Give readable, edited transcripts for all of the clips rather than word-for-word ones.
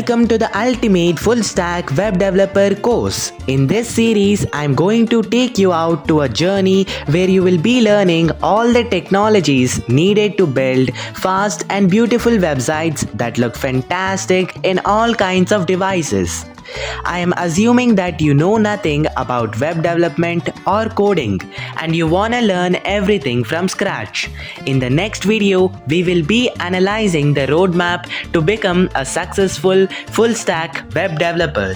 Welcome to the ultimate full stack web developer course. In this series, I'm going to take you out to a journey where you will be learning all the technologies needed to build fast and beautiful websites that look fantastic in all kinds of devices. I am assuming that you know nothing about web development or coding and you wanna learn everything from scratch. In the next video, we will be analyzing the roadmap to become a successful full stack web developer.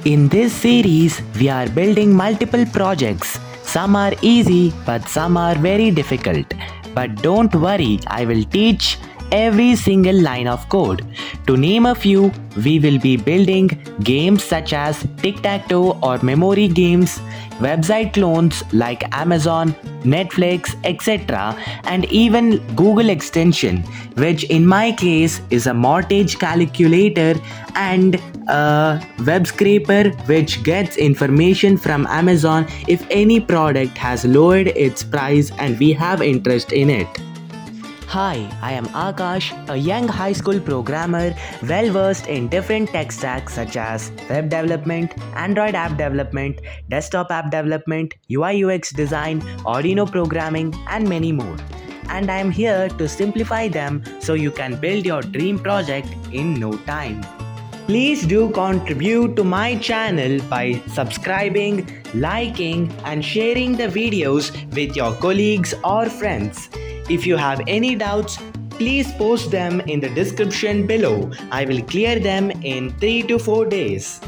In this series, we are building multiple projects. Some are easy, but some are very difficult. But don't worry, I will teach every single line of code. To name a few, we will be building games such as tic-tac-toe or memory games, website clones like Amazon, Netflix, etc., and even Google extension, which in my case is a mortgage calculator, and a web scraper which gets information from Amazon if any product has lowered its price and we have interest in it. Hi, I am Akash, a young high school programmer well versed in different tech stacks such as web development, Android app development, desktop app development, UI UX design, Arduino programming, and many more. And I am here to simplify them so you can build your dream project in no time. Please do contribute to my channel by subscribing, liking, and sharing the videos with your colleagues or friends. If you have any doubts, please post them in the description below. I will clear them in 3 to 4 days.